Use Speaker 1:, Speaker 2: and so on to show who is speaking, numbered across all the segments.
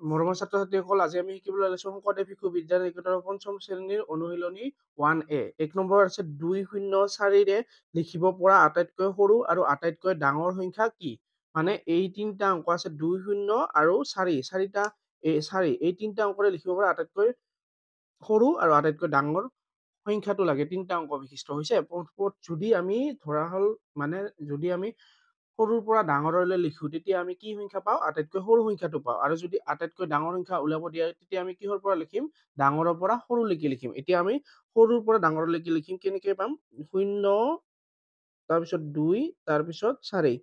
Speaker 1: মৰমৰ ছাত্ৰ-ছাত্ৰীসকল, আজি আমি শিকিবলৈ লৈছো শংকৰদেৱ শিশু বিদ্যা নিকেতনৰ ৫ম শ্ৰেণীৰ অনুশীলনী 1A। ১ নম্বৰ আছে ২০৪ৰে লিখিব পৰা আটাইতকৈ সৰু আৰু আটাইতকৈ ডাঙৰ সংখ্যা কি? মানে এই তিনিটা অংক আছে ২০ আৰু ৪ এই তিনিটা অংকৰে লিখিব পৰা আটাইতকৈ সৰু আৰু আটাইতকৈ ডাঙৰ সংখ্যাটো লাগে। তিনিটা অংক বিশিষ্ট হৈছে। যদি আমি ধৰা হল মানে যদি আমি সৰুৰ পৰা ডাঙৰলৈ লিখো তেতিয়া আমি কি সংখ্যা পাওঁ? আটাইতকৈ সৰু সংখ্যাটো পাওঁ। আৰু যদি আটাইতকৈ ডাঙৰ সংখ্যা ওলাব দিয়ে তেতিয়া আমি কিহৰ পৰা লিখিম? ডাঙৰৰ পৰা সৰুলৈকে লিখিম। এতিয়া আমি সৰুৰ পৰা ডাঙৰলৈকে লিখিম। কেনেকৈ পাম? 0 তাৰপিছত 2 তাৰপিছত 4।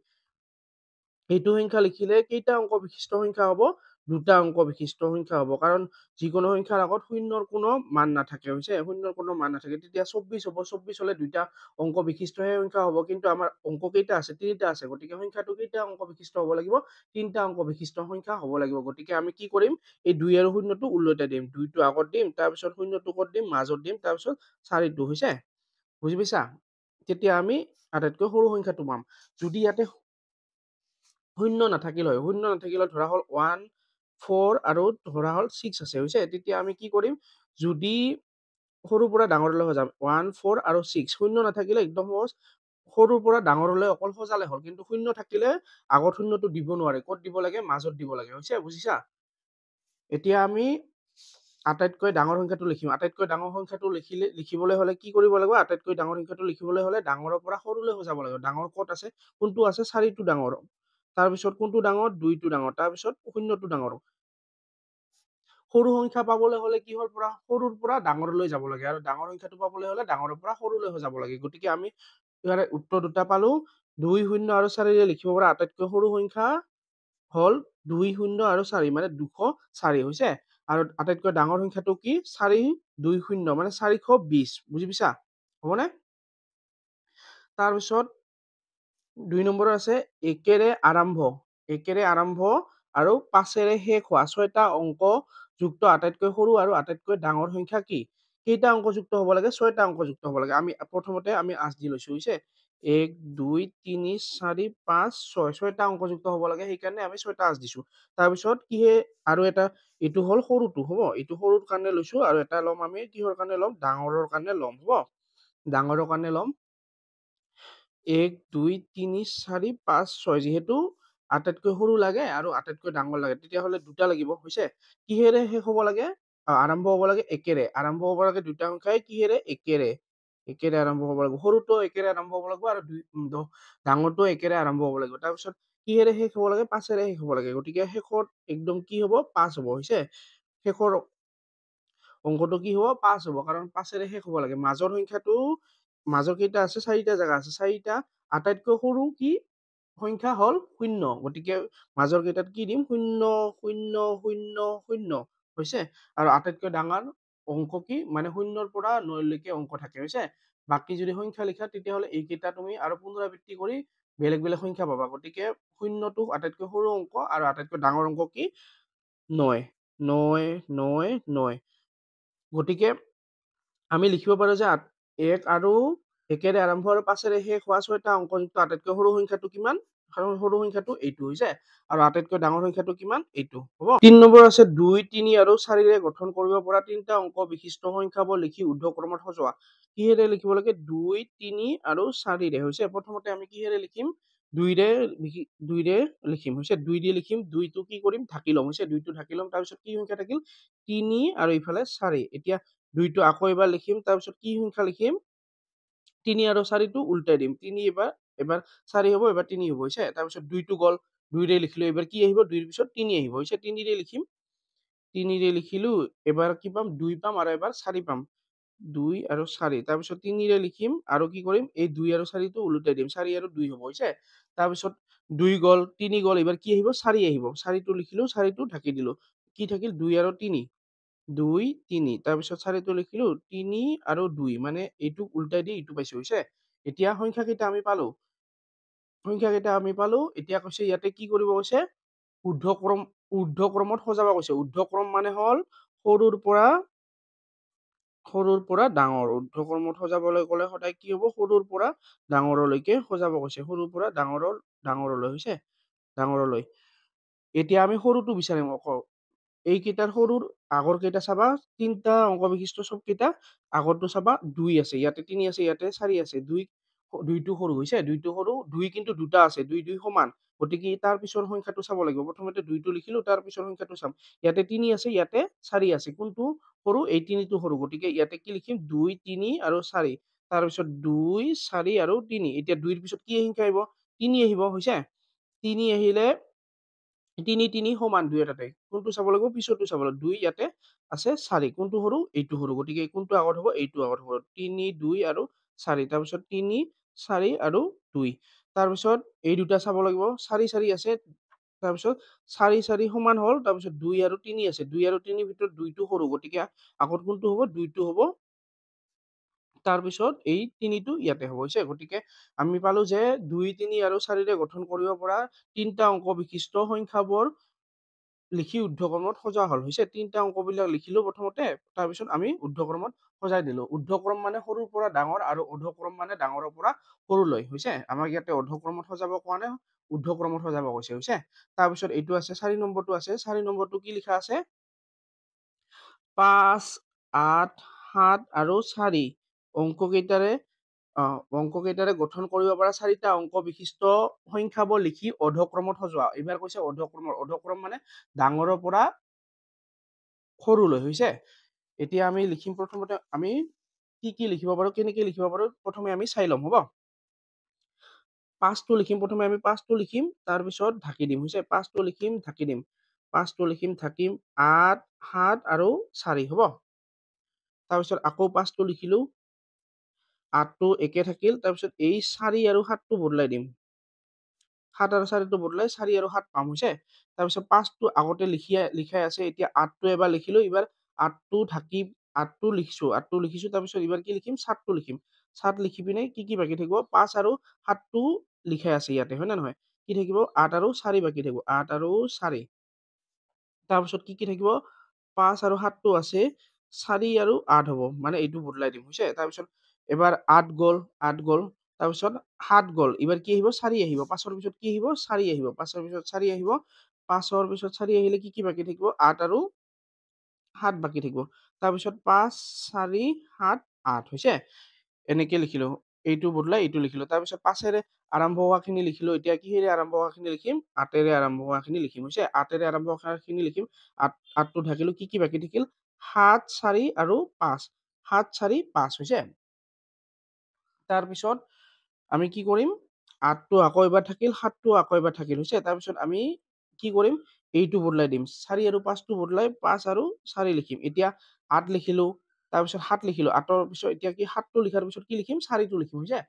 Speaker 1: এইটো সংখ্যা লিখিলে কেইটা অংক বিশিষ্ট সংখ্যা হ'ব? দুটা অংক বিশিষ্ট সংখ্যা হ'ব। কাৰণ যিকোনো সংখ্যাৰ আগত শূন্যৰ কোনো মান নাথাকে, হৈছে শূন্যৰ কোনো মান নাথাকে। তেতিয়া 24 হ'ব। 24 হলে দুটা অংক বিশিষ্টহে সংখ্যা হ'ব। কিন্তু আমাৰ অংক কেইটা আছে? তিনিটা আছে। গতিকে সংখ্যাটো কেইটা অংক বিশিষ্ট হ'ব লাগিব? তিনিটা অংক বিশিষ্ট সংখ্যা হ'ব লাগিব। গতিকে আমি কি কৰিম? এই 2 আৰু 0টো ওলোটাই দিম। 2টো আগত দিম, তাৰপিছত 0টো ক'ত দিম? মাজত দিম, তাৰপিছত 4টো, হৈছে? বুজি পাইছা? তেতিয়া আমি আটাইতকৈ সৰু সংখ্যাটো পাম। যদি ইয়াতে শূন্য নাথাকিল হয়, ধৰা হল 1 4 আৰু ধৰা হল 6 আছে, হৈছে? তেতিয়া আমি কি কৰিম? যদি সৰুৰ পৰা ডাঙৰলৈ সজাম 1 4 আৰু 6, শূন্য নাথাকিলে একদম সহজ, সৰুৰ পৰা ডাঙৰলৈ অকল সজালে হ'ল। কিন্তু শূন্য থাকিলে আগত শূন্যটো দিব নোৱাৰে। ক'ত দিব লাগে? মাজত দিব লাগে, হৈছে? বুজিছা? এতিয়া আমি আটাইতকৈ ডাঙৰ সংখ্যাটো লিখিম। আটাইতকৈ ডাঙৰ সংখ্যাটো লিখিবলৈ হলে কি কৰিব লাগিব? আটাইতকৈ ডাঙৰ সংখ্যাটো লিখিবলৈ হলে ডাঙৰৰ পৰা সৰুলৈ সজাব লাগিব। ডাঙৰ ক'ত আছে? কোনটো আছে? 4টো ডাঙৰ। তাৰপিছত কোনটো ডাঙৰ? 2টো ডাঙৰ। তাৰপিছত 0টো ডাঙৰ। সৰু সংখ্যা পাবলৈ হলে কিহৰ পৰা? সৰুৰ পৰা ডাঙৰলৈ যাব লাগে। আৰু ডাঙৰ সংখ্যাটো পাবলৈ হলে ডাঙৰৰ পৰা সৰুলৈ যাব লাগে। গতিকে আমি ইয়াৰে উত্তৰ দুটা পালো। 2 0 আৰু 4ৰে লিখিব পৰা আটাইতকৈ সৰু সংখ্যা হল 2 0 আৰু 4, মানে 204, হৈছে? আৰু আটাইতকৈ ডাঙৰ সংখ্যাটো কি? 4 2 0, মানে 420। বুজি পাইছা? হ'বনে? তাৰপিছত 2 নম্বৰ আছে একেৰে আৰম্ভ আৰু 5ৰে শেষ হোৱা 6টা অংক যুক্ত আটাইতকৈ সৰু আৰু আটাইতকৈ ডাঙৰ সংখ্যা কি? কেইটা অংক যুক্ত হ'ব লাগে? 6টা অংক যুক্ত হ'ব লাগে। আমি প্ৰথমতে আঁচ দি লৈছো, হৈছে? 1 2 3 4 5 6, 6টা অংক যুক্ত হ'ব লাগে। সেইকাৰণে আমি 6টা আঁচ দিছো। তাৰপিছত কিহে আৰু এটা, এইটো হ'ল সৰুটো, হ'ব? এইটো সৰুৰ কাৰণে লৈছো। আৰু এটা ল'ম আমি কিহৰ কাৰণে ল'ম? ডাঙৰৰ কাৰণে ল'ম, হ'ব? ডাঙৰৰ কাৰণে ল'ম 1 2 3 4 5 6। যিহেতু আটাইতকৈ সৰু লাগে আৰু আটাইতকৈ ডাঙৰ লাগে, তেতিয়াহ'লে দুটা লাগিব, হৈছে? কিহেৰে শেষ হ'ব লাগে? আৰম্ভ হ'ব লাগে একেৰে। আৰম্ভ হ'ব লাগে দুটা সংখ্যাই কিহেৰে? একেৰে আৰম্ভ হ'ব লাগিব। সৰুটো একেৰে আৰম্ভ হ'ব লাগিব আৰু ডাঙৰটো একেৰে আৰম্ভ হ'ব লাগিব। তাৰপিছত কিহেৰে শেষ হ'ব লাগে? 5ৰে শেষ হ'ব লাগে। গতিকে শেষত একদম কি হ'ব? 5 হ'ব, হৈছে? শেষৰ অংকটো কি হ'ব? 5 হ'ব, কাৰণ 5ৰে শেষ হ'ব লাগে। মাজৰ সংখ্যাটো, মাজৰ কেইটা আছে? 4টা জাগা আছে। 4টা আটাইতকৈ সৰু কি সংখ্যা হল 0। গতিকে মাজৰ কেইটাত কি দিম? 0 0 0 0, হৈছে? আৰু আটাইতকৈ ডাঙৰ অংক কি? মানে 0ৰ পৰা 9লৈকে অংক থাকে, হৈছে? বাকী যদি সংখ্যা লিখা তেতিয়াহ'লে এইকেইটা তুমি আৰু পুনৰাবৃত্তি কৰি বেলেগ বেলেগ সংখ্যা পাবা। গতিকে 0টো আটাইতকৈ সৰু অংক আৰু আটাইতকৈ ডাঙৰ অংক কি? 9 9 9 9। গতিকে আমি লিখিব পাৰো যে 1 আৰু একেৰে আৰম্ভ আৰু 5ৰে শেষ হোৱা 6টা অংকযুক্ত আটাইতকৈ সৰু সংখ্যাটো কিমান? সৰু সংখ্যাটো এইটো, হৈছে? আৰু আটাইতকৈ ডাঙৰ সংখ্যাটো কিমান? এইটো, হ'ব? 3 নম্বৰ আছে 2 3 আৰু 4ৰে গঠন কৰিব পৰা তিনিটা অংক বিশিষ্ট সংখ্যাবোৰ লিখি ঊৰ্ধ্বক্ৰমত সজোৱা। কিহেৰে লিখিব লাগে? 2 3 আৰু 4ৰে, হৈছে? প্ৰথমতে আমি কিহেৰে লিখিম? 2ৰে লিখিম, হৈছে? 2 দি লিখিম। 2টো কি কৰিম? ঢাকি ল'ম, হৈছে? 2টো ঢাকি ল'ম। তাৰপিছত কি সংখ্যা থাকিল? 3 আৰু ইফালে 4। এতিয়া 2টো আকৌ এবাৰ লিখিম। তাৰপিছত কি সংখ্যা লিখিম? 3 আৰু 4টো উল্টাই দিম। 3 এবাৰ 4 হ'ব, এবাৰ 3 হ'ব, হৈছে? তাৰপিছত 2টো গ'ল, 2ৰে লিখিলো। এবাৰ কি আহিব? 2ৰ পিছত 3 আহিব, হৈছে? 3ৰে লিখিম। 3ৰে লিখিলো। এবাৰ কি পাম? 2 পাম আৰু এবাৰ 4 পাম। 2 আৰু 4। তাৰপিছত 3ৰে লিখিম আৰু কি কৰিম? এই 2 আৰু 4টো উল্টাই দিম। 4 আৰু 2 হ'ব, হৈছে? তাৰপিছত 2 গ'ল, 3 গ'ল, এবাৰ কি আহিব? 4 আহিব। 4টো লিখিলো, 4টো ঢাকি দিলো। কি থাকিল? 2 আৰু 3 2 3। তাৰপিছত 4টো লিখিলো, 3 আৰু 2, মানে এইটো উল্টাই দি এইটো পাইছো, হৈছে? এতিয়া সংখ্যা কেইটা আমি পালো? এতিয়া কৈছে ইয়াতে কি কৰিব কৈছে? ঊৰ্ধ্বক্ৰমত সজাব কৈছে। ঊৰ্ধ্বক্ৰম মানে হ'ল সৰুৰ পৰা ডাঙৰ। ঊৰ্ধ্বক্ৰমত সজাবলৈ গ'লে সদায় কি হ'ব? সৰুৰ পৰা ডাঙৰলৈকে সজাব কৈছে। সৰুৰ পৰা ডাঙৰলৈ, হৈছে? ডাঙৰলৈ। এতিয়া আমি সৰুটো বিচাৰিম। এইকেইটাৰ সৰুৰ আগৰ কেইটা চাবা 3টা অংক বিশিষ্ট চবকেইটা আগৰটো চাবা 2 আছে, ইয়াতে 3 আছে, ইয়াতে 4 আছে, 2টো সৰু হৈছে, 2টো সৰু, 2 কিন্তু দুটা আছে, 2 2 সমান, গতিকে তাৰ পিছৰ সংখ্যাটো চাব লাগিব। প্ৰথমতে 2টো লিখিলো, তাৰ পিছৰ সংখ্যাটো চাম। ইয়াতে 3 আছে, ইয়াতে 4 আছে, কোনটো সৰু? এই 3টো সৰু, গতিকে ইয়াতে কি লিখিম? 2 3 আৰু 4, তাৰপিছত 2 4 আৰু 3, এতিয়া 2ৰ পিছত কি সংখ্যা আহিব? 3 আহিব, হৈছে? 3 আহিলে 3 3 সমান 2 এটাতে, কোনটো চাব লাগিব? পিছৰটো চাব লাগিব। 2 ইয়াতে আছে, 4, কোনটো সৰু? এইটো সৰু, গতিকে কোনটো আগত হ'ব? এইটো আগত হ'ব। 3 2 আৰু 4, তাৰপিছত 3 4 আৰু 2, তাৰপিছত এই দুটা চাব লাগিব। 4 4 আছে, তাৰপিছত 4 4 সমান হ'ল, তাৰপিছত 2 আৰু 3 আছে, 2 আৰু 3 ভিতৰত 2টো সৰু, গতিকে আগত কোনটো হ'ব? 2টো হ'ব, তাৰপিছত এই 3টো ইয়াতে হ'ব, হৈছে? গতিকে আমি পালো যে 2 3 আৰু 4ৰে গঠন কৰিব পৰা 3টা অংক বিশিষ্ট সংখ্যাবোৰ লিখি ঊৰ্ধ্বক্ৰমত সজোৱা হ'ল, হৈছে? 3টা অংকবিলাক লিখিলো প্ৰথমতে, তাৰপিছত আমি ঊৰ্ধ্বক্ৰমত সজাই দিলো। ঊৰ্ধ্বক্ৰম মানে সৰুৰ পৰা ডাঙৰ আৰু অধক্ৰম মানে ডাঙৰৰ পৰা সৰুলৈ, হৈছে? আমাক ইয়াতে অধক্ৰমত সজাব কোৱা নাই, ঊৰ্ধ্বক্ৰমত সজাব কৈছে, হৈছে? তাৰপিছত এইটো আছে 4 নম্বৰটো আছে, 4 নম্বৰটো কি লিখা আছে? 5 8 7 আৰু 4 অংককেইটাৰে গঠন কৰিব পৰা 4টা অংক বিশিষ্ট সংখ্যাবোৰ লিখি অধক্ৰমত সজোৱা। এইবাৰ কৈছে অধক্ৰম মানে ডাঙৰৰ পৰা সৰুলৈ, হৈছে? এতিয়া আমি লিখিম, প্ৰথমতে আমি কি লিখিব পাৰো, কেনেকে লিখিব পাৰো, প্ৰথমে আমি চাই ল'ম, হ'ব? 5টো লিখিম, প্ৰথমে আমি 5টো লিখিম, তাৰপিছত ঢাকি দিম, হৈছে? 5টো লিখিম, ঢাকি দিম, 5টো লিখিম, ঢাকিম, 8 7 আৰু 4, হ'ব? তাৰপিছত আকৌ 5টো লিখিলো, 8টো একে থাকিল, তাৰপিছত এই 4 আৰু 7টো বদলাই দিম, 7 আৰু 4টো বদলাই 4 আৰু 7 পাম, হৈছে? তাৰপিছত 5টো আগতে লিখাই আছে, এতিয়া 8টো এবাৰ লিখিলো, এইবাৰ 8টো ঢাকি 8টো লিখিছো, তাৰপিছত এইবাৰ কি লিখিম? 7টো লিখিম, 7 লিখি পিনে কি বাকী থাকিব? 5 আৰু 7টো লিখাই আছে ইয়াতে, হয় নে নহয়? কি থাকিব? 8 আৰু 4 বাকী থাকিব, 8 আৰু 4, তাৰপিছত কি থাকিব? 5 আৰু 7টো আছে, 4 আৰু 8 হ'ব, মানে এইটো বদলাই দিম, হৈছে? তাৰপিছত এবাৰ 8 গ'ল, তাৰপিছত 7 গ'ল, এইবাৰ কি আহিব? 4 আহিব, 5ৰ পিছত কি আহিব? 4 আহিব, 5ৰ পিছত 4 আহিব, 5ৰ পিছত 4 আহিলে কি বাকী থাকিব? 8 আৰু 7 বাকী থাকিব, তাৰপিছত 5 4 7 8, হৈছে? এনেকে লিখিলো, এইটো বদলাই এইটো লিখিলো, তাৰপিছত 5ৰে আৰম্ভ হোৱাখিনি লিখিলো, এতিয়া কিহেৰে আৰম্ভ হোৱাখিনি লিখিম? 8ৰে আৰম্ভ হোৱাখিনি লিখিম, হৈছে? 8ৰে আৰম্ভ হোৱাখিনি লিখিম, 8টো ঢাকিলো, কি বাকী থাকিল? 7 4 আৰু 5, 7 4 5, হৈছে? তাৰপিছত আমি কি কৰিম? 8টো আকৌ এবাৰ থাকিল, 7টো আকৌ এবাৰ থাকিল, হৈছে? তাৰপিছত আমি কি কৰিম? এইটো বদলাই দিম, 4 আৰু 5টো বদলাই 5 আৰু 4 লিখিম। এতিয়া 8 লিখিলো, তাৰপিছত 7 লিখিলো, 8ৰ পিছত এতিয়া কি 7টো লিখাৰ পিছত কি লিখিম? 4টো লিখিম, হৈছে?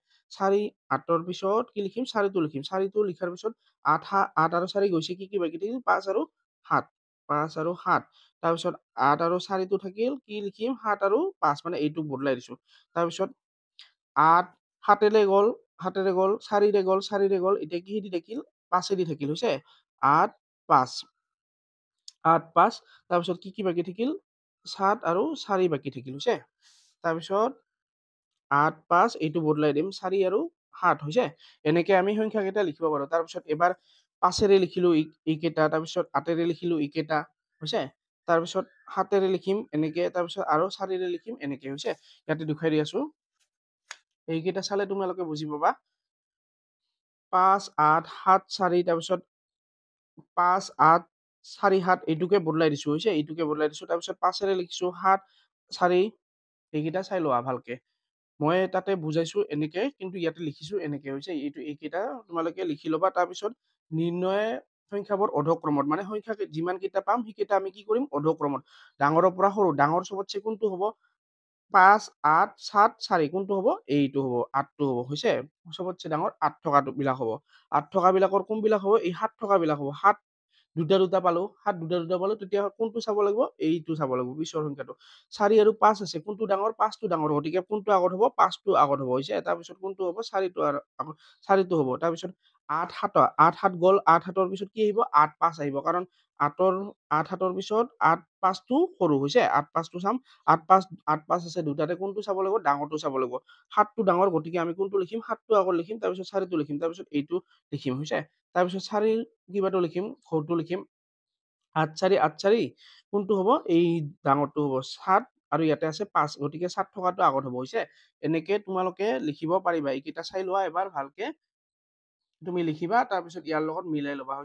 Speaker 1: 8ৰ পিছত কি লিখিম? 4টো লিখিম, 4টো লিখাৰ পিছত 8 আৰু 4 গৈছে, কি বাকী থাকিল? 5 আৰু 7, 5 আৰু 7, তাৰপিছত 8 আৰু 4টো থাকিল, কি লিখিম? 7 আৰু 5, মানে এইটো বদলাই দিছো। তাৰপিছত 8 7ৰে গ'ল, 4ৰে গ'ল, এতিয়া কিহেদি থাকিল? 5এদি থাকিল, হৈছে? 8 5, 8 5, তাৰপিছত কি বাকী থাকিল? 7 আৰু 4 বাকী থাকিল, হৈছে? তাৰপিছত 8 5, এইটো বদলাই দিম, 4 আৰু 7, হৈছে? এনেকে আমি সংখ্যা কেইটা লিখিব পাৰো। তাৰপিছত এবাৰ 5ৰে লিখিলো এইকেইটা, তাৰপিছত 8ৰে লিখিলো এইকেইটা, হৈছে? তাৰপিছত 7ৰে লিখিম এনেকে, তাৰপিছত আৰু 4ৰে লিখিম এনেকে, হৈছে? ইয়াতে দেখুৱাই দি আছো, এইকেইটা চালে তোমালোকে বুজি পাবা। 5 8 7 4, তাৰপিছত 5 8 4 7, এইটোকে বদলাই দিছো, হৈছে? এইটোকে বদলাই দিছো, তাৰপিছত 5ৰে লিখিছো 7 4, এইকেইটা চাই লোৱা ভালকে, মই তাতে বুজাইছো এনেকে, কিন্তু ইয়াতে লিখিছো এনেকে, হৈছে? এইকেইটা তোমালোকে লিখি ল'বা। তাৰপিছত নিৰ্ণয় সংখ্যাবোৰ অধক্ৰমত, মানে সংখ্যা যিমান কেইটা পাম সেইকেইটা আমি কি কৰিম? অধক্ৰমত, ডাঙৰৰ পৰা সৰু, ডাঙৰ চবতছে কোনটো হ'ব? 5 8 7 4, কোনটো হ'ব? এইটো হ'ব, 8টো হ'ব, হৈছে? চবতছে ডাঙৰ 8 থকা বিলাক হ'ব, 8 থকা বিলাকৰ কোনবিলাক হ'ব? এই 7 থকা বিলাক হ'ব। 7 দুটা পালো, 7 দুটা পালো, তেতিয়া কোনটো চাব লাগিব? এইটো চাব লাগিব, পিছৰ সংখ্যাটো। 4 আৰু 5 আছে, কোনটো ডাঙৰ? 5টো ডাঙৰ, গতিকে কোনটো আগত হ'ব? 5টো আগত হ'ব, হৈছে? তাৰপিছত কোনটো হ'ব? 4টো আগত, 4টো হ'ব। তাৰপিছত 8 7 গ'ল, 8 7ৰ পিছত কি আহিব? 8 5 আহিব, কাৰণ 8 7ৰ পিছত 8 5টো সৰু, হৈছে? 8 5টো চাম, 8 5 আছে দুটাতে, কোনটো চাব লাগিব? ডাঙৰটো চাব লাগিব। 7টো ডাঙৰ, গতিকে আমি কোনটো লিখিম? 7টো আগত লিখিম, তাৰপিছত 4টো লিখিম, তাৰপিছত এইটো লিখিম, হৈছে? তাৰপিছত 4ৰ কিবাটো লিখিম, ঘৰটো লিখিম, ৮ 4 ৮ 4 কোনটো হ'ব? এই ডাঙৰটো হ'ব ৭ আৰু ইয়াতে আছে ৫ গতিকে ৭ থকাটো আগত হ'ব হৈছে। এনেকে তোমালোকে লিখিব পাৰিবা। এইকেইটা চাই লোৱা এবাৰ ভালকে। তুমি লিখিবা তাৰপিছত ইয়াৰ লগত মিলাই ল'বা।